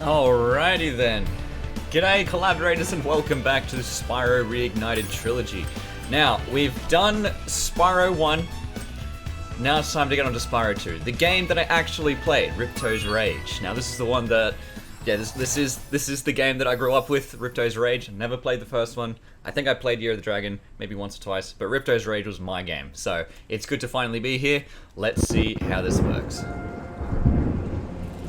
Alrighty then. G'day collaborators and welcome back to the Spyro Reignited trilogy. Now, we've done Spyro 1. Now it's time to get on to Spyro 2. The game that I actually played, Ripto's Rage. Now this is the one that, this is the game that I grew up with, Ripto's Rage. I never played the first one. I think I played Year of the Dragon, maybe once or twice, but Ripto's Rage was my game. So, it's good to finally be here. Let's see how this works.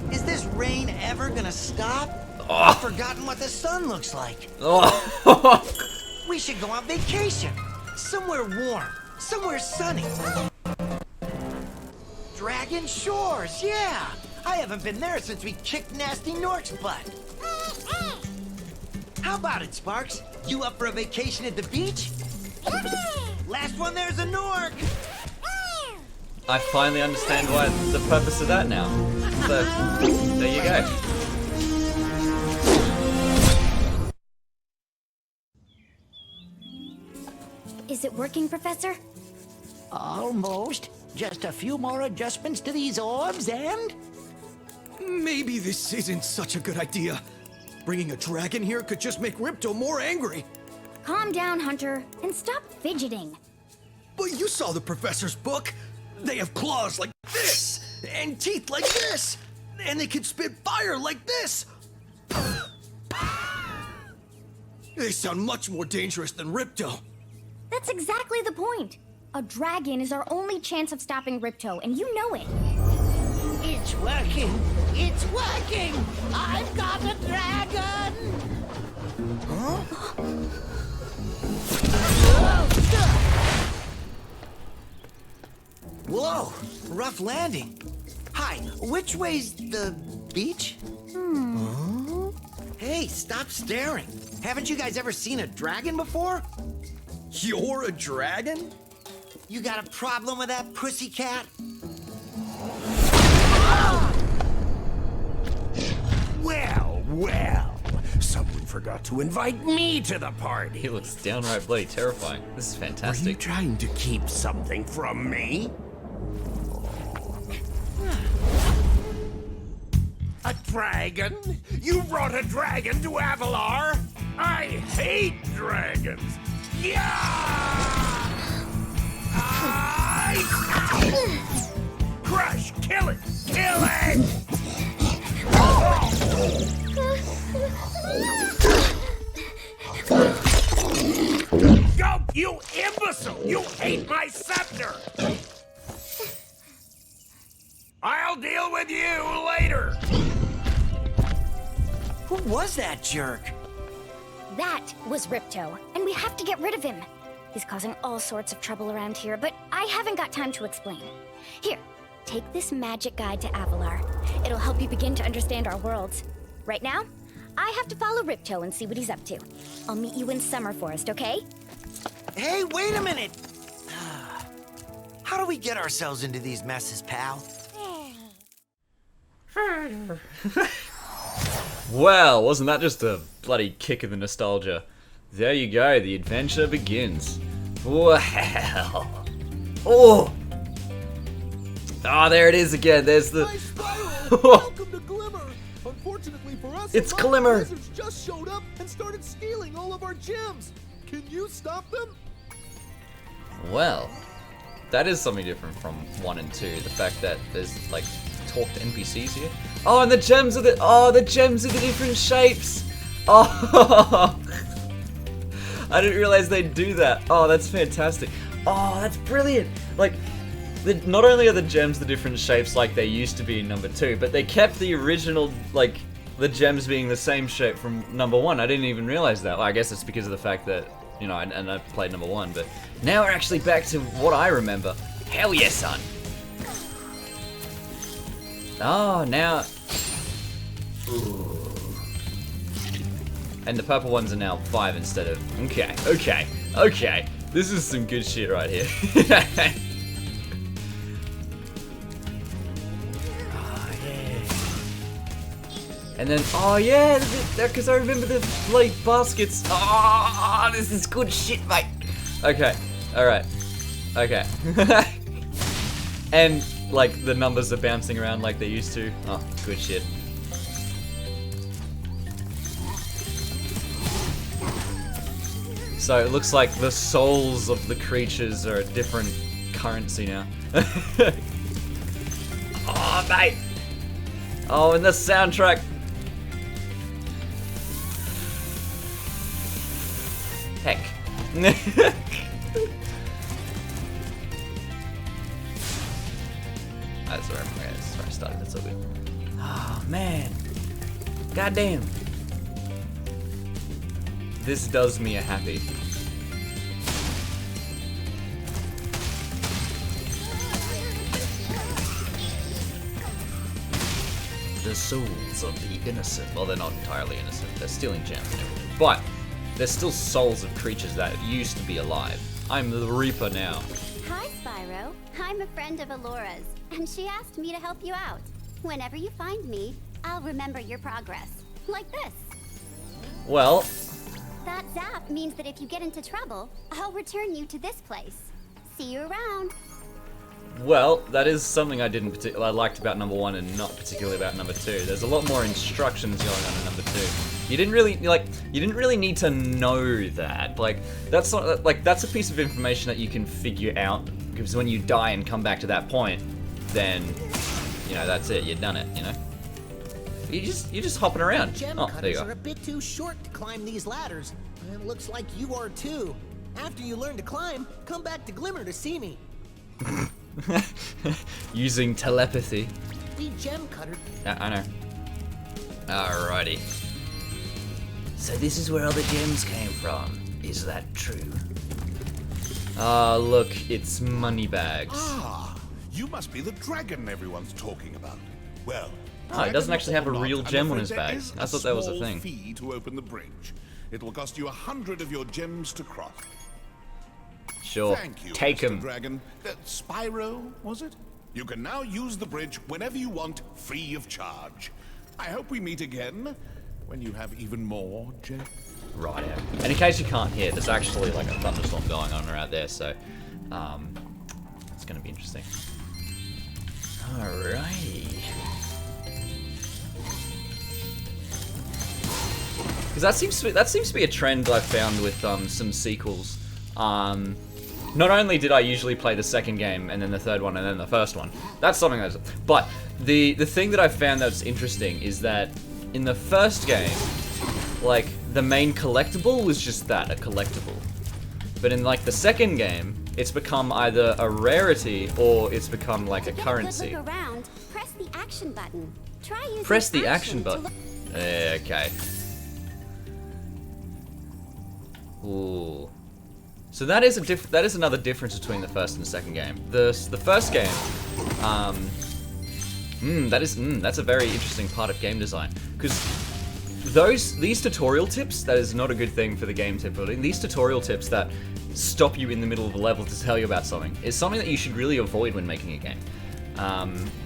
Is this rain ever gonna stop? Oh. I've forgotten what the sun looks like. Oh. We should go on vacation. Somewhere warm. Somewhere sunny. Dragon Shores, yeah! I haven't been there since we kicked Nasty Nork's butt. How about it, Sparks? You up for a vacation at the beach? Last one there's a Nork! I finally understand why the purpose of that now. So, there you go. Is it working, Professor? Almost. Just a few more adjustments to these orbs and... Maybe this isn't such a good idea. Bringing a dragon here could just make Ripto more angry. Calm down, Hunter, and stop fidgeting. But you saw the professor's book. They have claws like this, and teeth like this, and they can spit fire like this. They sound much more dangerous than Ripto. That's exactly the point. A dragon is our only chance of stopping Ripto, and you know it. It's working! It's working! I've got a dragon! Huh? Whoa, rough landing. Hi, which way's the beach? Huh? Hey, stop staring. Haven't you guys ever seen a dragon before? You're a dragon? You got a problem with that, pussycat? Well, well. Someone forgot to invite me to the party. He looks downright bloody terrifying. This is Are you fantastic. trying to keep something from me? A dragon? You brought a dragon to Avalar? I hate dragons. Yeah! Crush! Kill it! Kill it! Go, you imbecile! You ate my scepter! I'll deal with you later! Who was that jerk? That was Ripto, and we have to get rid of him. He's causing all sorts of trouble around here, but I haven't got time to explain. Here, take this magic guide to Avalar. It'll help you begin to understand our worlds. Right now, I have to follow Ripto and see what he's up to. I'll meet you in Summer Forest, okay? Hey, wait a minute! How do we get ourselves into these messes, pal? Well, wasn't that just a bloody kick of the nostalgia? There you go, the adventure begins. Wow. Oh! Ah, there it is again. There's the... Hi, Spyro! Welcome to Glimmer! Unfortunately for us, It's a lot of Glimmer. wizards just showed up and started stealing all of our gems. Can you stop them? Well, that is something different from 1 and 2. The fact that there's, like, talked NPCs here. Oh, and the gems are the gems are the different shapes. Oh, I didn't realize they'd do that. Oh, that's fantastic. Oh, that's brilliant. Like, not only are the gems the different shapes like they used to be in number 2, but they kept the original, like, the gems being the same shape from number 1. I didn't even realize that. Well, I guess it's because of the fact that, you know, and I played number 1, but now we're actually back to what I remember. Hell yeah, son. Oh, now... Ooh. And the purple ones are now 5 instead of... Okay. This is some good shit right here. Oh, yeah. And then, oh yeah, because I remember the, like, baskets. Oh, this is good shit, mate. Okay, alright. Okay. And like the numbers are bouncing around like they used to. Oh, good shit. So it looks like the souls of the creatures are a different currency now. Oh, mate! Oh, and the soundtrack. Heck. That's where I started. That's all good. Oh, man. Goddamn. This does me a happy. The souls of the innocent. Well, they're not entirely innocent. They're stealing gems and everything. But they're still souls of creatures that used to be alive. I'm the Reaper now. Hi, Spyro. I'm a friend of Alora's, and she asked me to help you out. Whenever you find me, I'll remember your progress. Like this. Well, That zap means that if you get into trouble, I'll return you to this place. See you around. well, that is something I liked about number 1 and not particularly about number 2. There's a lot more instructions going on in number 2. You didn't really need to know that. Like, that's not like that's a piece of information that you can figure out, because when you die and come back to that point, then you know that's it. You've done it. You know. You're just hopping around. Gem Oh, there you cutters go. are a bit too short to climb these ladders. And it looks like you are too. After you learn to climb, come back to Glimmer to see me. Using telepathy. We gem cutter. I know. Alrighty. So this is where all the gems came from. Is that true? Ah, look, it's Moneybags. Ah, you must be the dragon everyone's talking about. Well, Ah, he doesn't actually have a real I'm gem on afraid his there bags. is I thought that was a small thing. fee to open the bridge. It will cost you 100 of your gems to cross. Sure. Thank you, Take Mr. him. Dragon. Spyro, was it? You can now use the bridge whenever you want, free of charge. I hope we meet again when you have even more gems. Right out. And in case you can't hear, there's actually like a thunderstorm going on right there, so it's gonna be interesting. Alrighty. Because that seems to be a trend I've found with some sequels. Not only did I usually play the second game and then the third one and then the first one, that's something that's. But the thing that I found that's interesting is that in the first game, like the main collectible was just that, a collectible. But in like the second game, it's become either a rarity or it's become like a To get currency. a good look around, press the action button. Try using Press the action to button. look- Okay. Ooh. So that is another difference between the first and the second game. The first game, that's a very interesting part of game design, because these tutorial tips, that is not a good thing for the game tip building. These tutorial tips that stop you in the middle of a level to tell you about something is something that you should really avoid when making a game.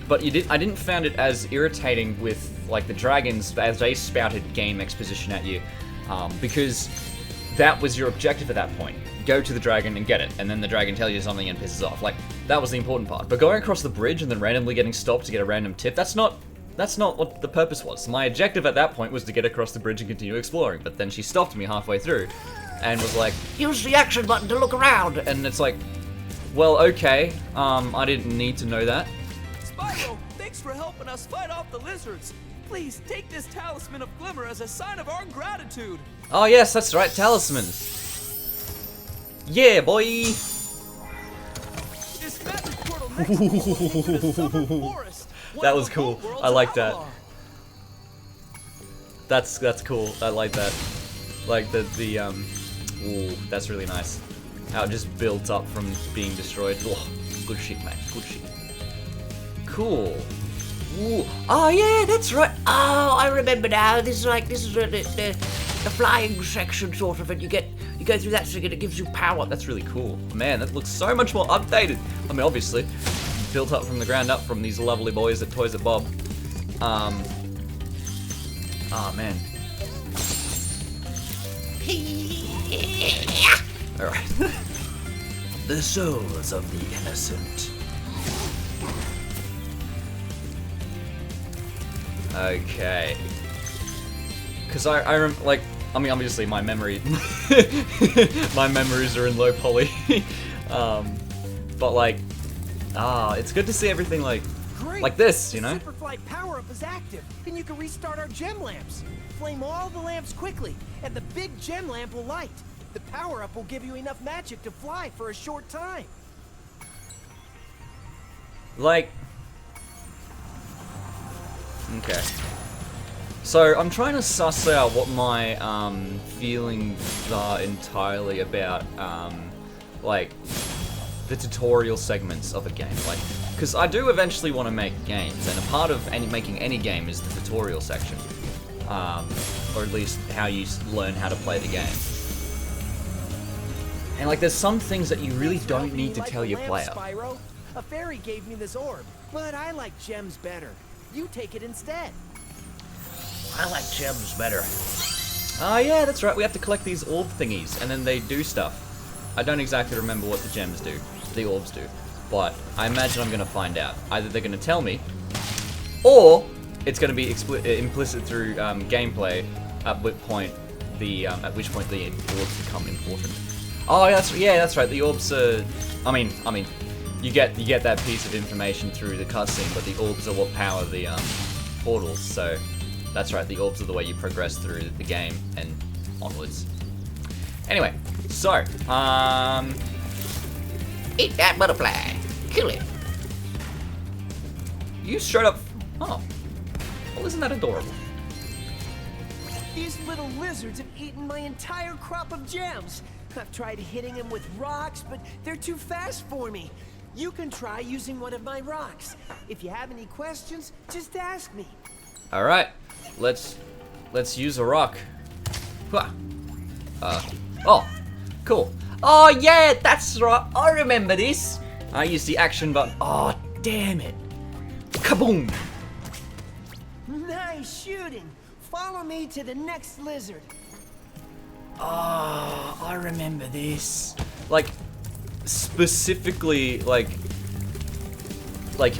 But I didn't find it as irritating with like the dragons as they spouted game exposition at you, because that was your objective at that point. Go to the dragon and get it, and then the dragon tells you something and pisses off. Like, that was the important part. But going across the bridge and then randomly getting stopped to get a random tip, that's not what the purpose was. My objective at that point was to get across the bridge and continue exploring, but then she stopped me halfway through and was like, use the action button to look around, and it's like, well, okay, I didn't need to know that. Spyro, thanks for helping us fight off the lizards. Please take this talisman of glimmer as a sign of our gratitude. Oh yes, that's right, talismans. Yeah, boy! This magic portal next to me will take you to Summer Forest. one That of was the cool. homeworlds I of like that. Avalar. That's cool. I like that. Like ooh, that's really nice. How it just built up from being destroyed. Oh, good shit, mate. Good shit. Cool. Ooh. Oh yeah, that's right. Oh, I remember now. This is the flying section sort of, and you go through that second, it gives you power. That's really cool. Man, that looks so much more updated. I mean, obviously, built up from the ground up from these lovely boys at Toys at Bob. Oh man. Alright. The souls of the innocent. Okay. Because I mean, obviously my memory, my memories are in low poly, but like, it's good to see everything like this, you know? Superflight power-up is active, and you can restart our gem lamps. Flame all the lamps quickly, and the big gem lamp will light. The power-up will give you enough magic to fly for a short time. Like, okay. So I'm trying to suss out what my feelings are entirely about like the tutorial segments of a game, like, because I do eventually want to make games, and a part of making any game is the tutorial section, or at least how you learn how to play the game. And like, there's some things that you really don't need to tell your player. Spyro. A fairy gave me this orb, but I like gems better. You take it instead. I like gems better. Ah, yeah, that's right. We have to collect these orb thingies, and then they do stuff. I don't exactly remember what the gems do, the orbs do, but I imagine I'm going to find out. Either they're going to tell me, or it's going to be implicit through gameplay. At which point the orbs become important. Oh, that's right. The orbs are. I mean, you get that piece of information through the cutscene, but the orbs are what power the portals. So. That's right, the orbs are the way you progress through the game and onwards. Anyway, so, Eat that butterfly. Kill it. You straight up, oh, well, isn't that adorable? These little lizards have eaten my entire crop of gems. I've tried hitting them with rocks, but they're too fast for me. You can try using one of my rocks. If you have any questions, just ask me. All right, let's use a rock. Oh, cool. Oh yeah, that's right. I remember this. I used the action button. Oh, damn it. Kaboom. Nice shooting. Follow me to the next lizard. Oh, I remember this. Like, specifically, like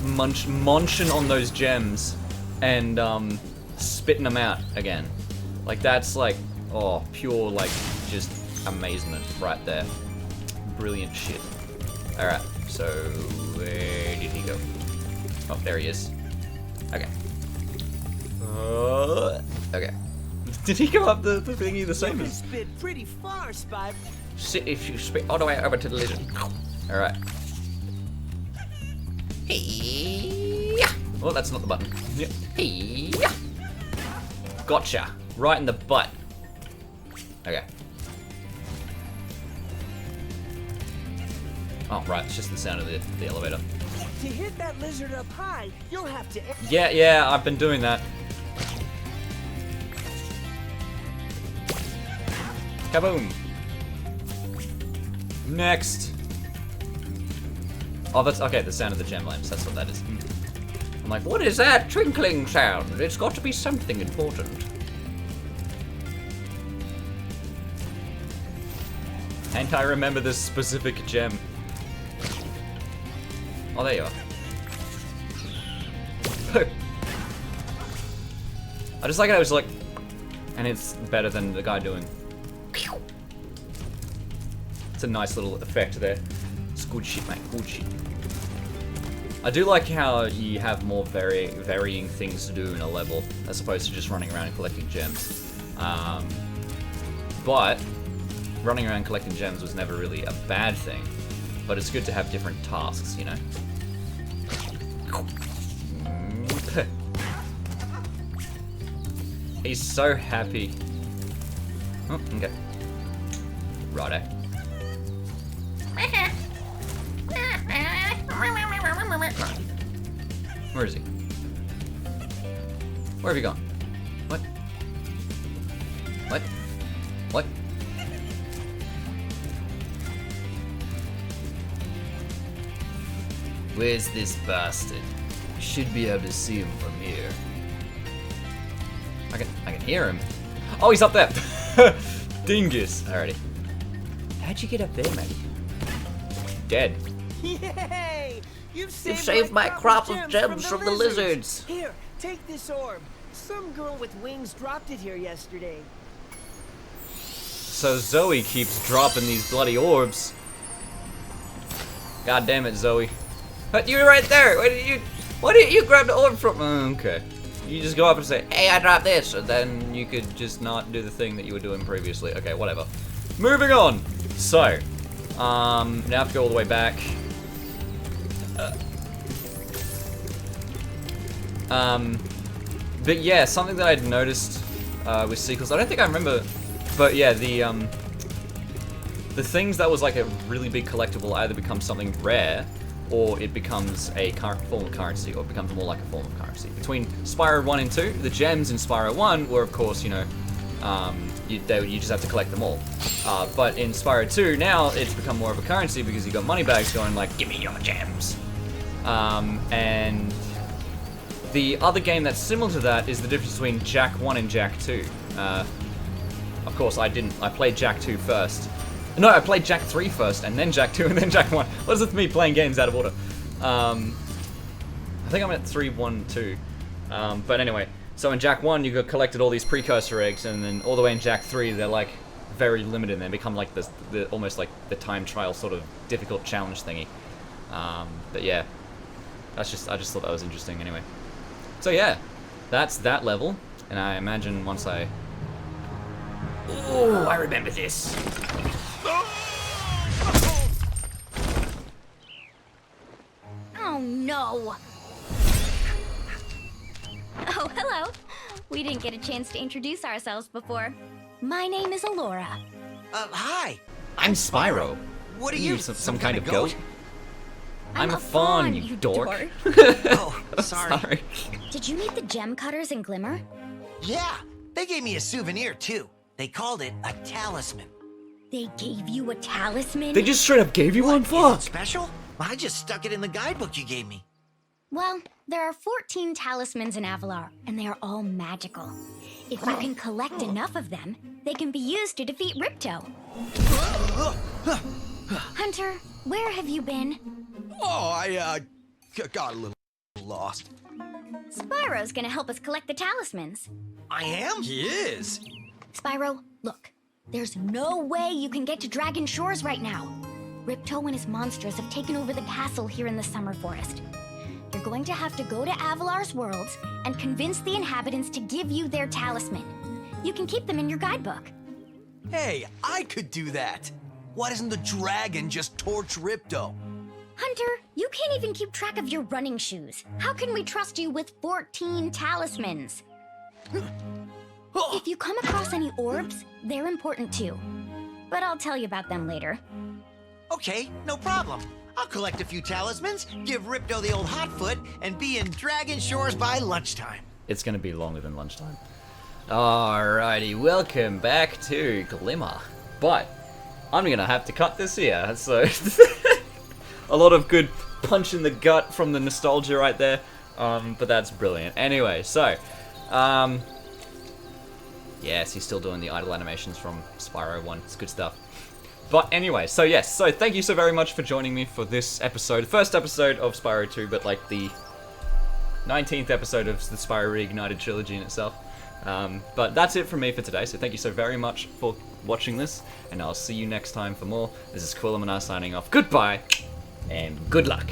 munching on those gems and spitting them out again. Like, that's like, oh, pure, like, just amazement right there. Brilliant shit. Alright, so where did he go? Oh, there he is. Okay. Okay. Did he go up the thingy the same You as? spit pretty far, Spyro. Sit if you spit all the way over to the lizard. Alright. Hey. Well, that's not the button. Yeah. Hey. Gotcha. Right in the butt. Okay. Oh, right. It's just the sound of the elevator. To hit that lizard up high, you'll have to... Yeah, I've been doing that. Kaboom. Next. Oh, that's okay. The sound of the gem lamps. That's what that is. I'm like, what is that twinkling sound? It's got to be something important. And I remember this specific gem. Oh, there you are. I just like it. I was like, and it's better than the guy doing. It's a nice little effect there. It's good shit, mate. Good shit. I do like how you have more varying things to do in a level as opposed to just running around and collecting gems. But running around collecting gems was never really a bad thing. But it's good to have different tasks, you know. He's so happy. Oh, okay. Righto. Where is he? Where have you gone? What? What? What? Where's this bastard? Should be able to see him from here. I can hear him. Oh, he's up there. Dingus. Alrighty. How'd you get up there, mate? Dead. Yay! You've saved my crop of gems from the lizards. Here, take this orb. Some girl with wings dropped it here yesterday. so Zoe keeps dropping these bloody orbs. God damn it, Zoe. But you're right there. Why did you grab the orb from? Okay. You just go up and say, hey, I dropped this, and then you could just not do the thing that you were doing previously. Okay, whatever. Moving on. So, now I have to go all the way back. But yeah, something that I'd noticed with sequels, I don't think I remember, but yeah, the things that was like a really big collectible either becomes something rare, or it becomes a form of currency, or it becomes more like a form of currency. Between Spyro 1 and 2, the gems in Spyro 1 were, of course, you know, you just have to collect them all. But in Spyro 2, now it's become more of a currency because you got money bags going like, give me your gems. And the other game that's similar to that is the difference between Jak 1 and Jak 2. Of course, I played Jak 2 first. No, I played Jak 3 first, and then Jak 2, and then Jak 1. What is it with me playing games out of order? I think I'm at 3, 1, 2. But anyway, so in Jak 1, you collected all these precursor eggs, and then all the way in Jak 3, they're like very limited, and they become like the almost like the time trial sort of difficult challenge thingy. But yeah, I just thought that was interesting anyway. So yeah, that's that level, and I imagine once I... Ooh, I remember this. Oh no! Oh, hello. We didn't get a chance to introduce ourselves before. My name is Alora. Hi. I'm Spyro. What are you? Some kind of goat? I'm a fawn, fawn, you dork. Oh, sorry. Sorry. Did you meet the gem cutters in Glimmer? Yeah, they gave me a souvenir too. They called it a talisman. They gave you a talisman? They just straight up gave you one? Is Fuck. it special? I just stuck it in the guidebook you gave me. Well, there are 14 talismans in Avalar, and they are all magical. If you can collect enough of them, they can be used to defeat Ripto. Hunter, where have you been? Oh, I got a little lost. Spyro's gonna help us collect the talismans. I am? He is. Spyro, look. There's no way you can get to Dragon Shores right now. Ripto and his monsters have taken over the castle here in the Summer Forest. You're going to have to go to Avalar's worlds and convince the inhabitants to give you their talisman. You can keep them in your guidebook. Hey, I could do that. Why doesn't the dragon just torch Ripto? Hunter, you can't even keep track of your running shoes. How can we trust you with 14 talismans? If you come across any orbs, they're important too. But I'll tell you about them later. Okay, no problem. I'll collect a few talismans, give Ripto the old hot foot, and be in Dragon Shores by lunchtime. It's gonna be longer than lunchtime. Alrighty, welcome back to Glimmer. But I'm gonna have to cut this here, so a lot of good punch in the gut from the nostalgia right there. But that's brilliant. Anyway, so yes, he's still doing the idle animations from Spyro 1. It's good stuff. But anyway, so yes, so thank you so very much for joining me for this episode. First episode of Spyro 2, but like the 19th episode of the Spyro Reignited trilogy in itself. But that's it from me for today, so thank you so very much for watching this, and I'll see you next time for more. This is Quillamana signing off. Goodbye, and good luck.